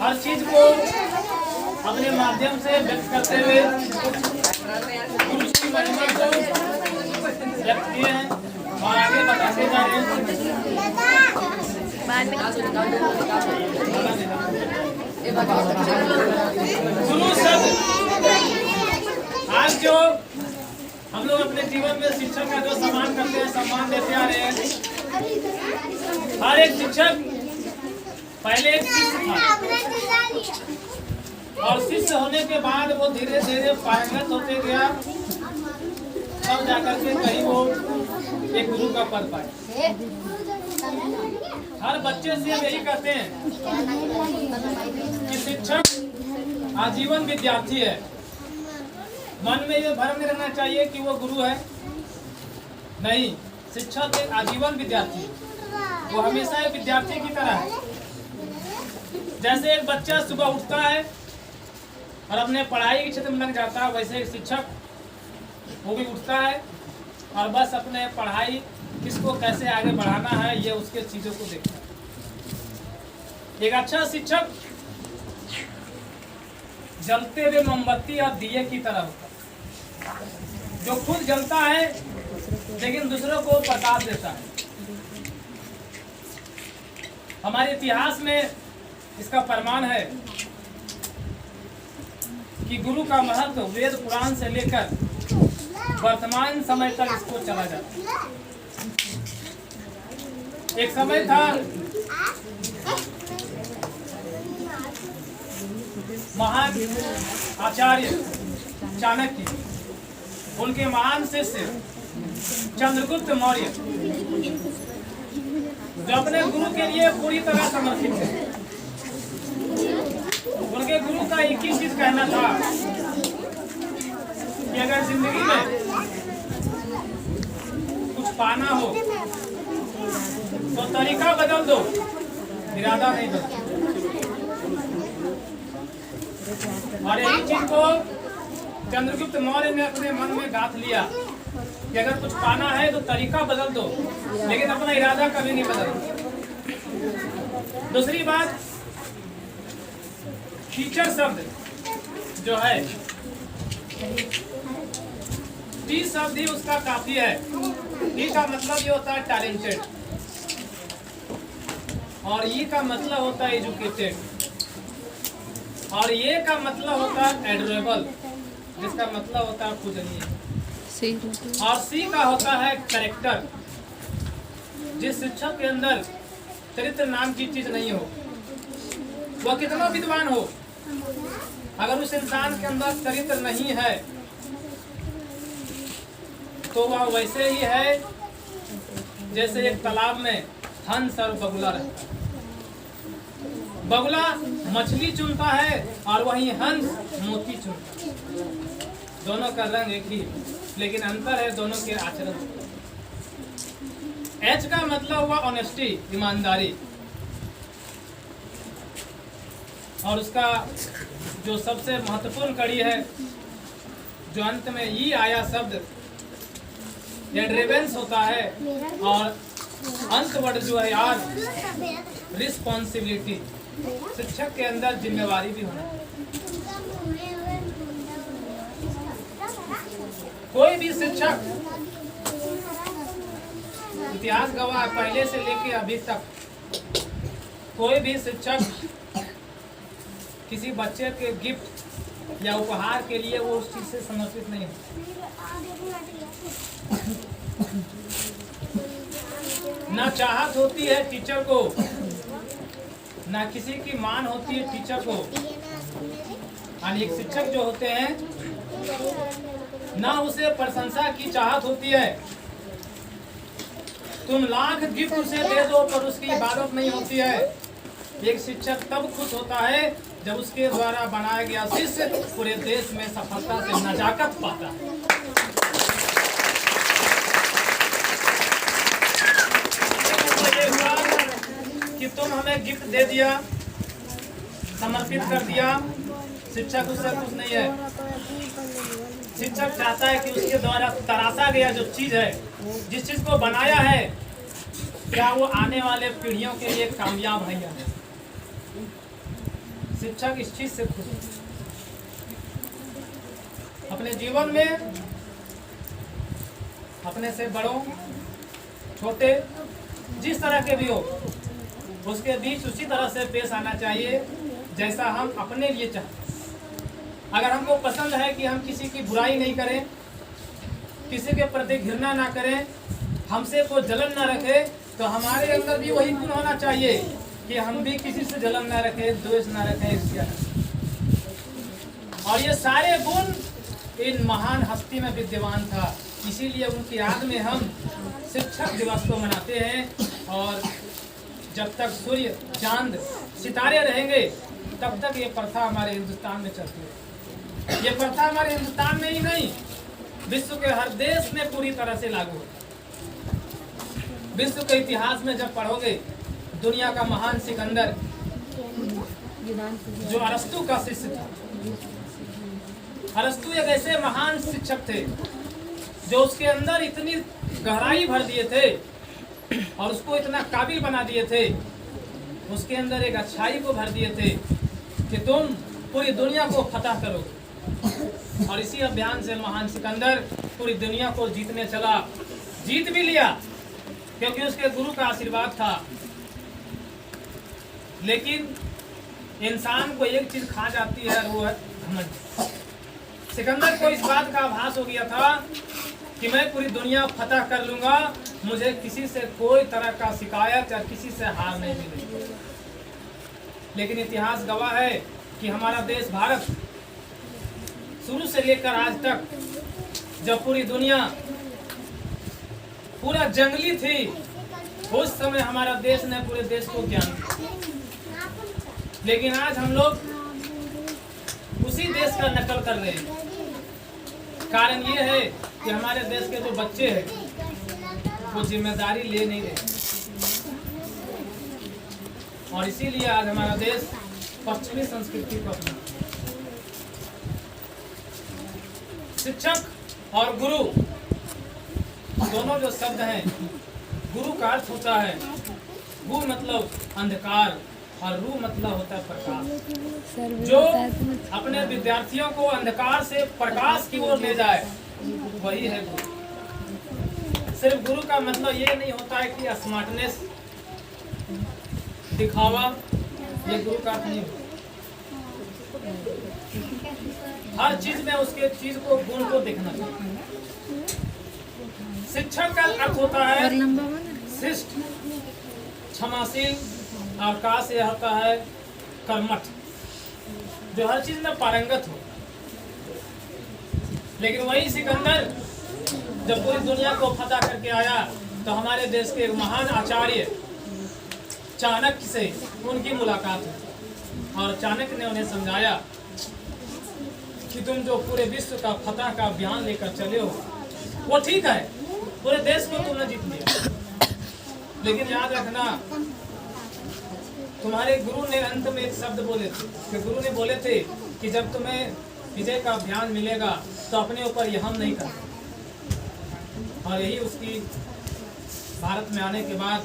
हर चीज को अपने माध्यम से व्यक्त करते हुए गुरु की महिमा को व्यक्त किए हैं और आगे बताते जा रहे हैं। गुरु शब्द आज जो हम लोग अपने जीवन में शिक्षक का जो सम्मान करते हैं, सम्मान देते आ रहे हैं। हर एक शिक्षक पहले एक शिष्य था और शिष्य होने के बाद वो धीरे धीरे पारंगत होते गया, तब जाकर के कहीं वो एक गुरु का पद पाए। हर बच्चे से हम यही कहते हैं कि शिक्षक आजीवन विद्यार्थी है। मन में ये भ्रम नहीं रहना चाहिए कि वो गुरु है, नहीं, शिक्षक एक आजीवन विद्यार्थी है। वो हमेशा एक विद्यार्थी की तरह है। जैसे एक बच्चा सुबह उठता है और अपने पढ़ाई के क्षेत्र में लग जाता है, वैसे एक शिक्षक वो भी उठता है और बस अपने पढ़ाई किसको कैसे आगे बढ़ाना है, ये उसके चीजों को देखता है। एक अच्छा शिक्षक जलते हुए मोमबत्ती और दिए की तरह होता है, जो खुद जलता है लेकिन दूसरों को प्रकाश देता है। हमारे इतिहास में इसका प्रमाण है कि गुरु का महत्व वेद पुराण से लेकर वर्तमान समय तक इसको चला जाता है। एक समय था महान आचार्य चाणक्य, उनके महान शिष्य चंद्रगुप्त मौर्य, जो अपने गुरु के लिए पूरी तरह समर्पित थे। उनके गुरु का एक ही चीज कहना था कि अगर जिंदगी में कुछ पाना हो तो तरीका बदल दो, इरादा नहीं बदलो। और यही चीज को चंद्रगुप्त मौर्य ने अपने मन में गांथ लिया कि अगर कुछ पाना है तो तरीका बदल दो, लेकिन अपना इरादा कभी नहीं बदलो। दूसरी बात, टीचर शब्द जो है, टी शब्द ही उसका काफी है। टी का मतलब ये होता है टैलेंटेड और ई का मतलब होता है एजुकेटेड और ये का मतलब होता है एडोरेबल, जिसका मतलब होता है पूजनीय, और सी का होता है कैरेक्टर। जिस शिक्षक के अंदर चरित्र नाम की चीज नहीं हो, वह कितना विद्वान हो, अगर उस इंसान के अंदर चरित्र नहीं है तो वह वैसे ही है जैसे एक तालाब में हंस और बगुला रहता है। बगुला मछली चुनता है और वहीं हंस मोती चुनता है। दोनों का रंग एक ही, लेकिन अंतर है दोनों के आचरण। एच का मतलब हुआ ऑनेस्टी, ईमानदारी, और उसका जो सबसे महत्वपूर्ण कड़ी है, जो अंत में ई आया शब्द, एड्रेवेंस होता है, और अंत वर्ड जो है यार रिस्पॉन्सिबिलिटी। शिक्षक के अंदर जिम्मेवारी भी होना। कोई भी शिक्षक, इतिहास गवाह पहले से लेके अभी तक, कोई भी शिक्षक किसी बच्चे के गिफ्ट या उपहार के लिए वो उस चीज से समर्पित नहीं होता। ना चाहत होती है टीचर को, ना किसी की मान होती है टीचर को। और एक शिक्षक जो होते हैं, ना उसे प्रशंसा की चाहत होती है। तुम लाख गिफ्ट उसे दे दो पर उसकी इबादत नहीं होती है। एक शिक्षक तब खुश होता है जब उसके द्वारा बनाया गया शिष्य पूरे देश में सफलता से नजाकत पाता है। कि तुम हमें गिफ्ट दे दिया, समर्पित कर दिया, शिक्षक उससे खुश नहीं है। शिक्षक चाहता है कि उसके द्वारा तराशा गया जो चीज है, जिस चीज को बनाया है, क्या वो आने वाले पीढ़ियों के लिए कामयाब है या नहीं। शिक्षक इस चीज से खुश है। अपने जीवन में अपने से बड़ों छोटे जिस तरह के भी हो उसके बीच उसी तरह से पेश आना चाहिए जैसा हम अपने लिए चाहते हैं। अगर हमको पसंद है कि हम किसी की बुराई नहीं करें, किसी के प्रति घृणा ना करें, हमसे कोई जलन ना रखे, तो हमारे अंदर भी वही गुण होना चाहिए कि हम भी किसी से जलन ना रखें, द्वेष ना रखें, ईर्ष्या ना रखें। और ये सारे गुण इन महान हस्ती में विद्यमान था, इसीलिए उनकी याद में हम शिक्षक दिवस को मनाते हैं। और जब तक सूर्य चांद सितारे रहेंगे तब तक ये प्रथा हमारे हिंदुस्तान में चलती है। ये प्रथा हमारे हिंदुस्तान में ही नहीं, विश्व के हर देश में पूरी तरह से लागू है। विश्व के इतिहास में जब पढ़ोगे, दुनिया का महान सिकंदर जो अरस्तु का शिष्य था, अरस्तु एक ऐसे महान शिक्षक थे जो उसके अंदर इतनी गहराई भर दिए थे और उसको इतना काबिल बना दिए थे, उसके अंदर एक अच्छाई को भर दिए थे कि तुम पूरी दुनिया को फतह करोगे। और इसी अभियान से महान सिकंदर पूरी दुनिया को जीतने चला, जीत भी लिया क्योंकि उसके गुरु का आशीर्वाद था। लेकिन इंसान को एक चीज खा जाती है, वो है घमंड। सिकंदर को इस बात का आभास हो गया था कि मैं पूरी दुनिया फतह कर लूंगा, मुझे किसी से कोई तरह का शिकायत या किसी से हार नहीं मिलेगी। लेकिन इतिहास गवाह है कि हमारा देश भारत शुरू से लेकर आज तक, जब पूरी दुनिया पूरा जंगली थी, उस समय हमारा देश ने पूरे देश को ज्ञान दिया। लेकिन आज हम लोग उसी देश का नकल कर रहे हैं। कारण ये है कि हमारे देश के जो बच्चे हैं वो जिम्मेदारी ले नहीं रहे, और इसीलिए आज हमारा देश पश्चिमी संस्कृति को अपना। शिक्षक और गुरु दोनों जो शब्द हैं, गुरु का अर्थ होता है, गु मतलब अंधकार और रू मतलब होता है प्रकाश। जो अपने विद्यार्थियों को अंधकार से प्रकाश की ओर ले जाए वही है गुरु। सिर्फ गुरु का मतलब ये नहीं होता है कि स्मार्टनेस दिखावा, ये गुरु का अर्थ नहीं होता। हर चीज में उसके चीज को, गुण को देखना चाहिए। शिक्षक का अर्थ होता है शिष्ट, क्षमाशील, और का से होता है कर्मठ, जो हर चीज में पारंगत हो। लेकिन वही सिकंदर जब पूरी दुनिया को फतह करके आया तो हमारे देश के एक महान आचार्य चाणक्य से उनकी मुलाकात हुई और चाणक्य ने उन्हें समझाया कि तुम जो पूरे विश्व का फतह का अभियान लेकर चले हो वो ठीक है, पूरे देश को तुमने जीत लिया, लेकिन याद रखना तुम्हारे गुरु ने अंत में एक शब्द बोले थे कि गुरु ने बोले थे कि जब तुम्हें विजय का अभियान मिलेगा तो अपने ऊपर यह हम नहीं करना। और यही उसकी भारत में आने के बाद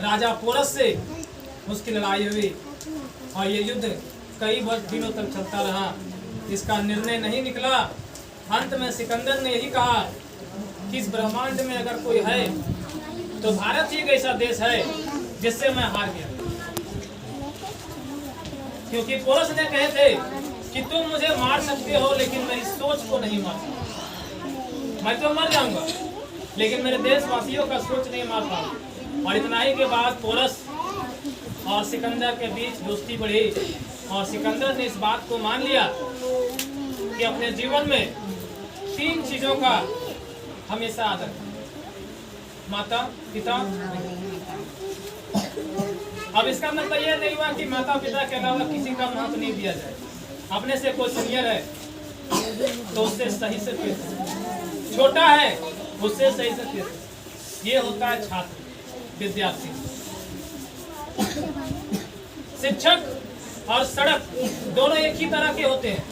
राजा पोरस से उसकी लड़ाई हुई और ये युद्ध कई दिनों तक चलता रहा। इसका निर्णय नहीं निकला। अंत में सिकंदर ने यही कहा कि इस ब्रह्मांड में अगर कोई है तो भारत ही एक ऐसा देश है जिससे मैं हार गया, क्योंकि पोरस ने कहे थे कि तुम मुझे मार सकते हो लेकिन मेरी सोच को नहीं मार सकते। मैं तो मर जाऊंगा लेकिन मेरे देशवासियों का सोच नहीं मार पाऊंगा। और इतना ही के बाद पोरस और सिकंदर के बीच दोस्ती बढ़ी और सिकंदर ने इस बात को मान लिया कि अपने जीवन में 3 चीजों का हमेशा आदर, माता पिता। अब इसका मतलब यह नहीं हुआ कि माता पिता के अलावा किसी का महत्व नहीं दिया जाए। अपने से कोई सीनियर है तो उससे सही से पेश, छोटा है उससे सही से पेश। ये होता है छात्र, विद्यार्थी। शिक्षक और सड़क दोनों एक ही तरह के होते हैं,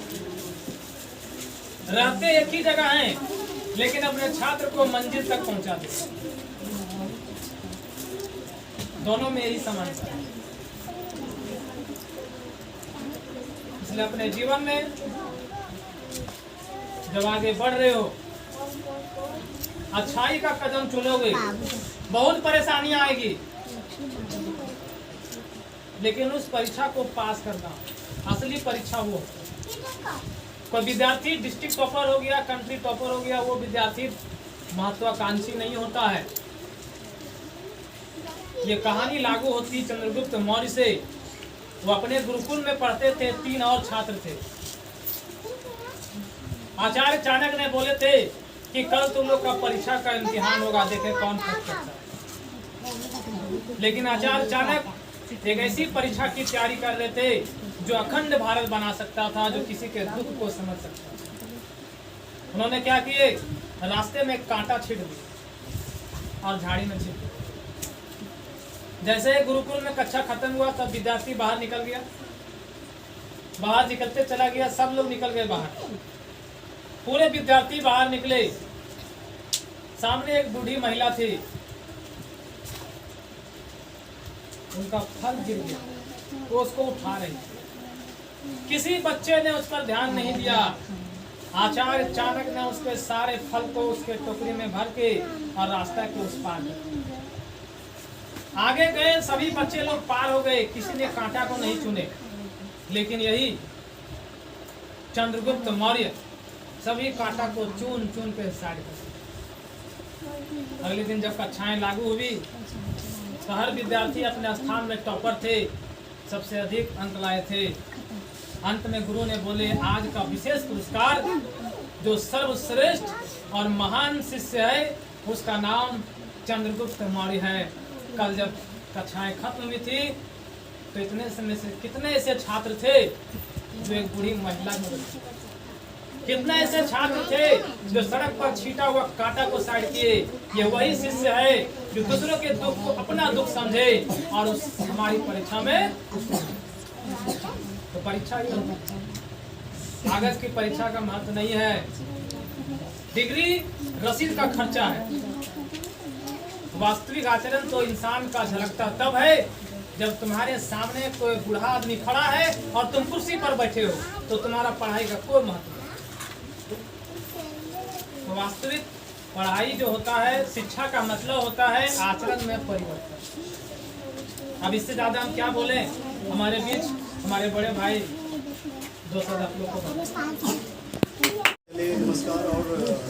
रहते एक ही जगह हैं लेकिन अपने छात्र को मंजिल तक पहुंचाते हैं। दोनों में यही समानता है। इसलिए अपने जीवन में जब आगे बढ़ रहे हो, अच्छाई का कदम चुनोगे, बहुत परेशानियां आएगी, लेकिन उस परीक्षा को पास करना, असली परीक्षा वो। कोई विद्यार्थी डिस्ट्रिक्ट टॉपर हो गया, कंट्री टॉपर हो गया, वो विद्यार्थी महत्वाकांक्षी नहीं होता है। ये कहानी लागू होती चंद्रगुप्त मौर्य से। वो अपने गुरुकुल में पढ़ते थे, 3 और छात्र थे। आचार्य चाणक्य ने बोले थे कि कल तुम लोग का परीक्षा का इम्तिहान होगा, देखे कौन फर्स्ट करता है। लेकिन आचार्य चाणक्य एक ऐसी परीक्षा की तैयारी कर रहे थे जो अखंड भारत बना सकता था, जो किसी के दुख को समझ सकता था। उन्होंने क्या किए, रास्ते में कांटा छींट दिया और झाड़ी में छींट दिया। जैसे गुरुकुल में कक्षा खत्म हुआ तब विद्यार्थी बाहर निकल गया, बाहर निकलते चला गया, सब लोग निकल गए बाहर, पूरे विद्यार्थी बाहर निकले। सामने एक बूढ़ी महिला थी, उनका फल गिर गया, वो उसको उठा रही, किसी बच्चे ने उस पर ध्यान नहीं दिया। आचार्य चाणक्य ने उसके सारे फल को उसके टोकरी में भर के और रास्ता के उस पार कर दिया। आगे गए, सभी बच्चे लोग पार हो गए, किसी ने कांटा को नहीं चुने, लेकिन यही चंद्रगुप्त मौर्य सभी कांटा को चुन चुन के साइड कर दिया। अगले दिन जब कक्षाएं लागू हुई तो हर विद्यार्थी अपने स्थान में टॉपर थे, सबसे अधिक अंक लाए थे। अंत में गुरु ने बोले, आज का विशेष पुरस्कार जो सर्वश्रेष्ठ और महान शिष्य है, उसका नाम चंद्रगुप्त मौर्य है। कल जब कक्षाएं खत्म हुई थी तो इतने समय से कितने ऐसे छात्र थे जो एक बूढ़ी महिला को, कितने ऐसे छात्र थे जो सड़क पर छीटा हुआ कांटा को साइड किए। ये वही शिष्य है जो दूसरों के दुख को अपना दुख समझे और उस हमारी परीक्षा में, तो परीक्षा ही कागज की परीक्षा का महत्व नहीं है। डिग्री रसीद का खर्चा है, वास्तविक आचरण तो इंसान का झलकता तब है जब तुम्हारे सामने कोई बूढ़ा आदमी खड़ा है और तुम कुर्सी पर बैठे हो, तो तुम्हारा पढ़ाई का कोई महत्व नहीं। तो वास्तविक पढ़ाई जो होता है, शिक्षा का मतलब होता है आचरण में परिवर्तन। अब इससे ज्यादा हम क्या बोले। हमारे बीच हमारे बड़े भाई दो शब्द आप लोग को बताएं। नमस्कार और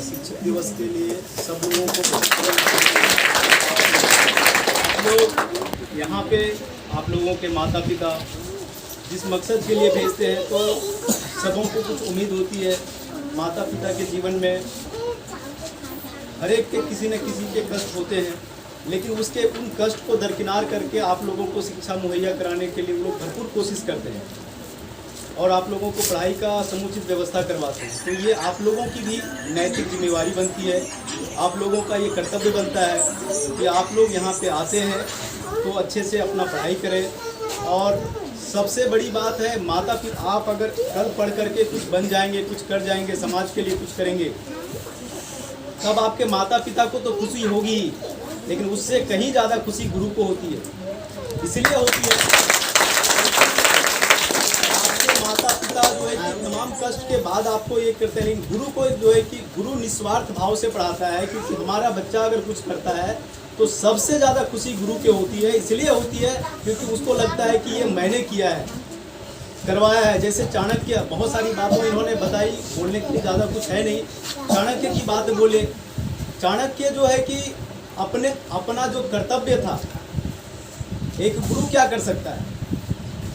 शिक्षक दिवस के लिए सब लोगों को आप लोग यहाँ पे आप लोगों के माता पिता जिस मकसद के लिए भेजते हैं, तो सबों को कुछ उम्मीद होती है। माता पिता के जीवन में हर एक के किसी न किसी के कष्ट होते हैं, लेकिन उसके उन कष्ट को दरकिनार करके आप लोगों को शिक्षा मुहैया कराने के लिए वो लोग भरपूर कोशिश करते हैं और आप लोगों को पढ़ाई का समुचित व्यवस्था करवाते हैं। तो ये आप लोगों की भी नैतिक जिम्मेवारी बनती है, आप लोगों का ये कर्तव्य बनता है कि आप लोग यहाँ पे आते हैं तो अच्छे से अपना पढ़ाई करें। और सबसे बड़ी बात है, माता पिता आप अगर कल पढ़ करके कुछ बन जाएंगे, कुछ कर जाएंगे, समाज के लिए कुछ करेंगे, तब आपके माता पिता को तो खुशी होगी, लेकिन उससे कहीं ज़्यादा खुशी गुरु को होती है। इसलिए होती है माता पिता जो है कि तमाम कष्ट के बाद आपको ये करते हैं, लेकिन गुरु को जो है कि गुरु निस्वार्थ भाव से पढ़ाता है, क्योंकि हमारा बच्चा अगर कुछ करता है तो सबसे ज़्यादा खुशी गुरु के होती है। इसलिए होती है क्योंकि उसको लगता है कि ये मैंने किया है, करवाया है। जैसे चाणक्य, बहुत सारी बातों इन्होंने बताई, बोलने के लिए ज़्यादा कुछ है नहीं। चाणक्य की बात बोले, चाणक्य जो है कि अपना जो कर्तव्य था, एक गुरु क्या कर सकता है?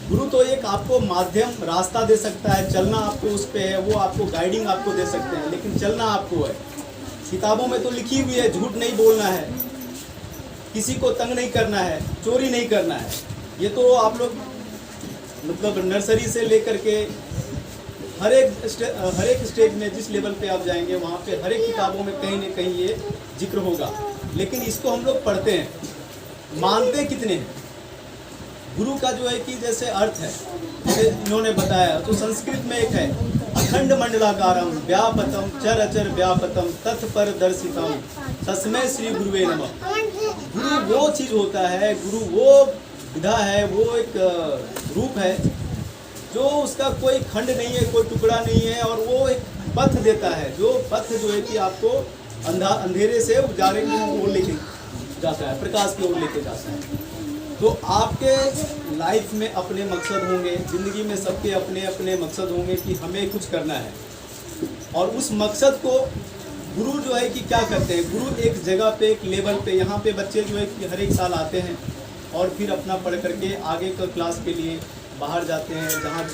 गुरु तो एक आपको माध्यम, रास्ता दे सकता है, चलना आपको उस पे है, वो आपको गाइडिंग आपको दे सकते हैं, लेकिन चलना आपको है। किताबों में तो लिखी हुई है, झूठ नहीं बोलना है, किसी को तंग नहीं करना है, चोरी नहीं करना है। ये तो आप लोग मतलब नर्सरी से लेकर के हर एक स्टेज में जिस लेवल पे आप जाएंगे, वहाँ पे हर एक किताबों में कहीं न कहीं ये जिक्र होगा। लेकिन इसको हम लोग पढ़ते हैं, मानते कितने हैं? गुरु का जो है कि जैसे अर्थ है, जैसे इन्होंने बताया, तो संस्कृत में एक है, अखंड मंडलाकारम व्यापतम चर अचर व्यापतम तत्पर दर्शितम तस्मै श्री गुरुवे नमः। गुरु वो चीज़ होता है, गुरु वो विधा है, वो एक रूप है जो उसका कोई खंड नहीं है, कोई टुकड़ा नहीं है, और वो एक पथ देता है, जो पथ जो है कि आपको अंधेरे से उजाले की ओर लेके जाता है, प्रकाश की ओर लेके जाता है। तो आपके लाइफ में अपने मकसद होंगे, ज़िंदगी में सबके अपने अपने मकसद होंगे कि हमें कुछ करना है, और उस मकसद को गुरु जो है कि क्या करते हैं, गुरु एक जगह पे, एक लेवल पे, यहाँ पे बच्चे जो है कि हर एक साल आते हैं और फिर अपना पढ़ करके आगे का क्लास के लिए बाहर जाते हैं, जहाँ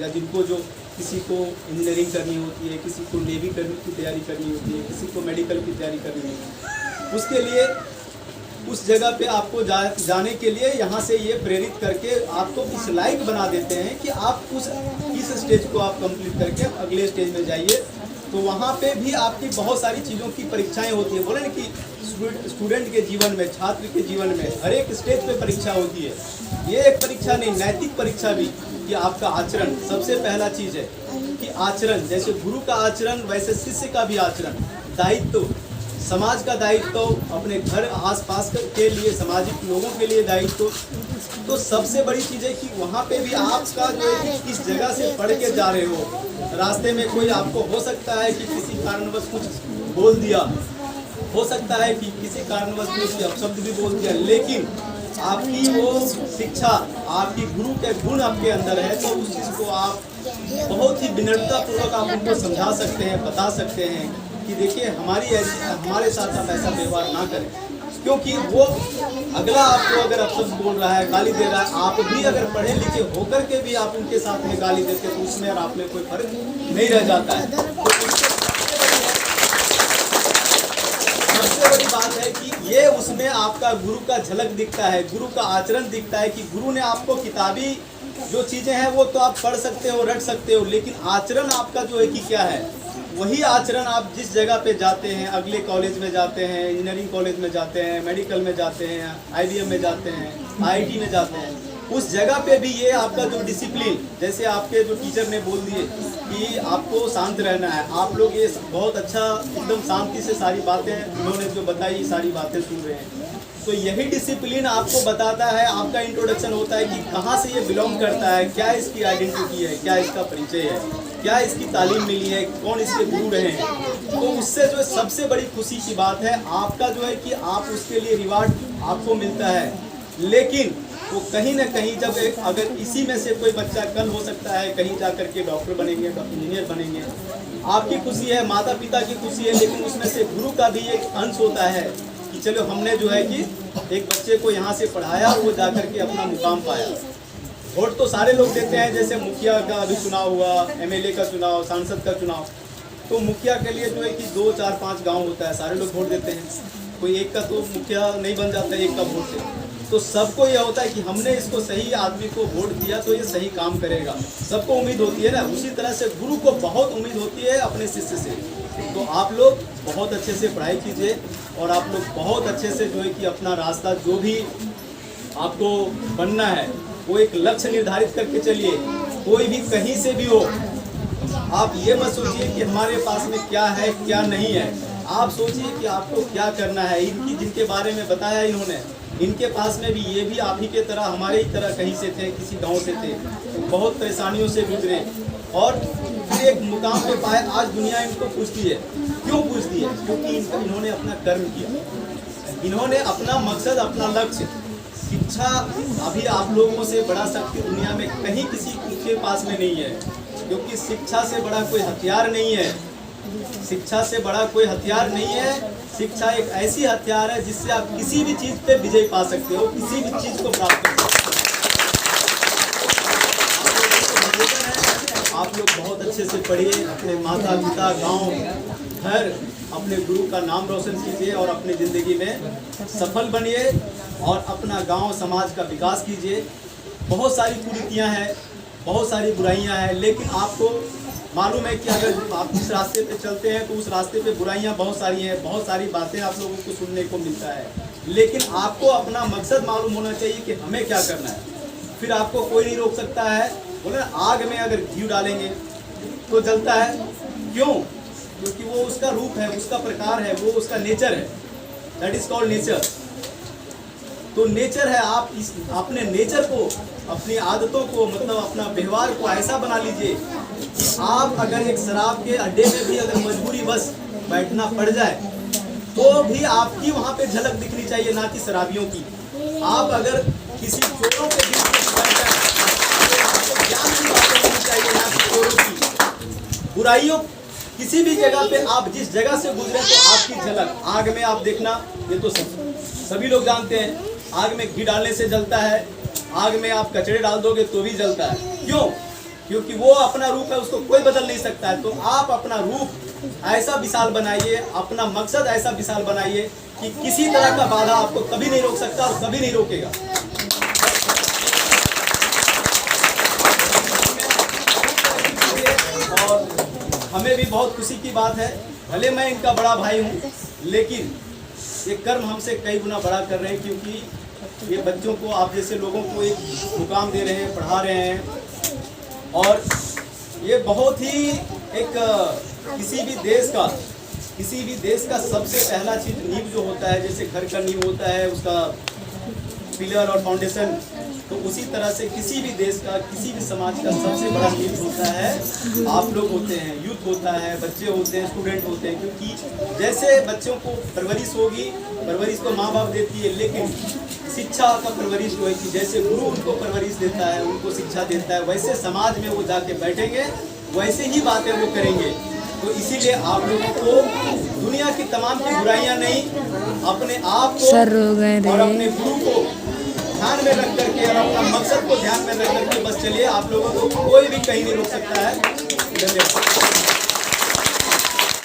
या जिनको जो किसी को इंजीनियरिंग करनी होती है, किसी को नेवी करने की तैयारी करनी होती है, किसी को मेडिकल की तैयारी करनी होती है, उसके लिए उस जगह पे आपको जाने के लिए यहाँ से ये प्रेरित करके आपको इस लायक बना देते हैं कि आप इस स्टेज को आप कंप्लीट करके अगले स्टेज में जाइए। तो वहाँ पे भी आपकी बहुत सारी चीज़ों की परीक्षाएं होती है। बोले ना कि स्टूडेंट के जीवन में, छात्र के जीवन में हर एक स्टेज पे परीक्षा होती है। ये एक परीक्षा नहीं, नैतिक परीक्षा भी, कि आपका आचरण सबसे पहला चीज़ है कि आचरण, जैसे गुरु का आचरण वैसे शिष्य का भी आचरण, दायित्व, समाज का दायित्व, अपने घर आसपास के लिए, सामाजिक लोगों के लिए दायित्व। तो सबसे बड़ी चीज़ है कि वहाँ पे भी आपका जो है कि किस जगह से पढ़ के जा रहे हो, रास्ते में कोई आपको हो सकता है कि किसी कारणवश कुछ बोल दिया, हो सकता है कि किसी कारणवश कुछ अपशब्द भी बोल दिया, लेकिन आपकी वो शिक्षा, आपकी गुरु के गुण आपके अंदर है, तो उस चीज़ को आप बहुत ही विनम्रतापूर्वक आप उनको समझा सकते हैं, बता सकते हैं कि देखिए हमारे साथ आप ऐसा व्यवहार ना करें, क्योंकि वो अगला आपको अगर अपशब्द बोल रहा है, गाली दे रहा है, आप भी अगर पढ़े लिखे होकर के भी आप उनके साथ में गाली देते तो उसमें और आप में कोई फर्क नहीं रह जाता है। तो सबसे बड़ी बात है कि ये उसमें आपका गुरु का झलक दिखता है, गुरु का आचरण दिखता है कि गुरु ने आपको किताबी जो चीज़ें हैं वो तो आप पढ़ सकते हो, रट सकते हो, लेकिन आचरण आपका जो है कि क्या है, वही आचरण आप जिस जगह पे जाते हैं, अगले कॉलेज में जाते हैं, इंजीनियरिंग कॉलेज में जाते हैं, मेडिकल में जाते हैं, IBM में जाते हैं, IIT में जाते हैं, उस जगह पे भी ये आपका जो डिसिप्लिन, जैसे आपके जो टीचर ने बोल दिए कि आपको शांत रहना है, आप लोग ये बहुत अच्छा एकदम शांति से सारी बातें उन्होंने जो बताई सारी बातें सुन रहे हैं। तो यही डिसिप्लिन आपको बताता है, आपका इंट्रोडक्शन होता है कि कहाँ से ये बिलोंग करता है, क्या इसकी आइडेंटिटी है, क्या इसका परिचय है, क्या इसकी तालीम मिली है, कौन इसके गुरु रहे हैं। तो उससे जो सबसे बड़ी खुशी की बात है आपका जो है कि आप उसके लिए रिवार्ड आपको मिलता है, लेकिन वो कहीं ना कहीं जब अगर इसी में से कोई बच्चा कल हो सकता है कहीं जा कर के डॉक्टर बनेंगे, इंजीनियर बनेंगे, आपकी खुशी है, माता पिता की खुशी है, लेकिन उसमें से गुरु का भी एक अंश होता है कि चलो हमने जो है कि एक बच्चे को यहाँ से पढ़ाया, वो जा कर के अपना मुकाम पाया। वोट तो सारे लोग देते हैं, जैसे मुखिया का अभी चुनाव हुआ, MLA का चुनाव, सांसद का चुनाव, तो मुखिया के लिए जो है कि 2, 4, 5 गांव होता है, सारे लोग वोट देते हैं, कोई एक का तो मुखिया नहीं बन जाता है एक का वोट से। तो सबको यह होता है कि हमने इसको सही आदमी को वोट दिया तो ये सही काम करेगा, सबको उम्मीद होती है ना। उसी तरह से गुरु को बहुत उम्मीद होती है अपने शिष्य से। तो आप लोग बहुत अच्छे से पढ़ाई कीजिए और आप लोग बहुत अच्छे से जो है कि अपना रास्ता जो भी आपको बनना है वो एक लक्ष्य निर्धारित करके चलिए। कोई भी कहीं से भी हो, आप ये मत सोचिए कि हमारे पास में क्या है क्या नहीं है, आप सोचिए कि आपको क्या करना है। इनकी जिनके बारे में बताया इन्होंने, इनके पास में भी ये भी आप ही के तरह, हमारे ही तरह कहीं से थे, किसी गांव से थे, बहुत परेशानियों से गुजरे और फिर एक मुकाम पे पाए। आज दुनिया इनको पूछती है, क्यों पूछती है? क्योंकि इन्होंने अपना कर्म किया, इन्होंने अपना मकसद, अपना लक्ष्य। शिक्षा अभी आप लोगों से बड़ा शक्ति दुनिया में कहीं किसी के पास में नहीं है, क्योंकि शिक्षा से बड़ा कोई हथियार नहीं है। शिक्षा से बड़ा कोई हथियार नहीं है। शिक्षा एक ऐसी हथियार है जिससे आप किसी भी चीज पे विजय पा सकते हो, किसी भी चीज को प्राप्त कर सकते हो। आप लोग बहुत अच्छे से पढ़िए, अपने माता पिता, गांव, घर, अपने गुरु का नाम रोशन कीजिए और अपनी ज़िंदगी में सफल बनिए और अपना गांव समाज का विकास कीजिए। बहुत सारी कुरीतियाँ हैं, बहुत सारी बुराइयाँ हैं, लेकिन आपको मालूम है कि अगर आप इस रास्ते पे चलते हैं तो उस रास्ते पे बुराइयाँ बहुत सारी हैं, बहुत सारी बातें आप लोगों को सुनने को मिलता है, लेकिन आपको अपना मकसद मालूम होना चाहिए कि हमें क्या करना है। फिर आपको कोई नहीं रोक सकता है। बोले ना, आग में अगर घी डालेंगे तो जलता है, क्यों? क्योंकि वो उसका रूप है, उसका प्रकार है, वो उसका नेचर है। That is called nature. तो नेचर है, आप इस अपने नेचर को अपनी आदतों को, मतलब अपना व्यवहार को ऐसा बना लीजिए कि आप अगर एक शराब के अड्डे में भी अगर मजबूरी बस बैठना पड़ जाए तो भी आपकी वहाँ पे झलक दिखनी चाहिए, ना कि शराबियों की। आप अगर किसी चोरों के बीच में बैठ जाए तो आपको ज्ञान की बातें होनी चाहिए, ना कि चोरों की, बुराइयों। किसी भी जगह पे आप जिस जगह से गुजरे तो आपकी झलक। आग में आप देखना, ये तो सभी लोग जानते हैं, आग में घी डालने से जलता है, आग में आप कचड़े डाल दोगे तो भी जलता है। क्यों? क्योंकि वो अपना रूप है, उसको कोई बदल नहीं सकता है। तो आप अपना रूप ऐसा विशाल बनाइए, अपना मकसद ऐसा विशाल बनाइए कि किसी तरह का बाधा आपको कभी नहीं रोक सकता और कभी नहीं रोकेगा। और हमें भी बहुत खुशी की बात है, भले मैं इनका बड़ा भाई हूँ, लेकिन ये कर्म हमसे कई गुना बड़ा कर रहे हैं, क्योंकि ये बच्चों को, आप जैसे लोगों को एक मुकाम दे रहे हैं, पढ़ा रहे हैं। और ये बहुत ही एक किसी भी देश का सबसे पहला चीज नींव जो होता है, जैसे घर का नींव होता है उसका पिलर और फाउंडेशन, तो उसी तरह से किसी भी देश का, किसी भी समाज का सबसे बड़ा नींव होता है आप लोग होते हैं, यूथ होता है, बच्चे होते हैं, स्टूडेंट होते हैं। क्योंकि जैसे बच्चों को परवरिश होगी, परवरिश तो माँ बाप देती है, लेकिन शिक्षा का परवरिश जो है कि जैसे गुरु उनको परवरिश देता है, उनको शिक्षा देता है, वैसे समाज में वो जाके बैठेंगे, वैसे ही बातें वो करेंगे। तो इसीलिए आप लोगों को दुनिया की तमाम की बुराइयां नहीं, अपने आप को और अपने गुरु को ध्यान में रख करके और अपना मकसद को ध्यान में रख करके बस चलिए। आप लोगों को कोई भी कहीं नहीं रोक सकता है। धन्यवाद।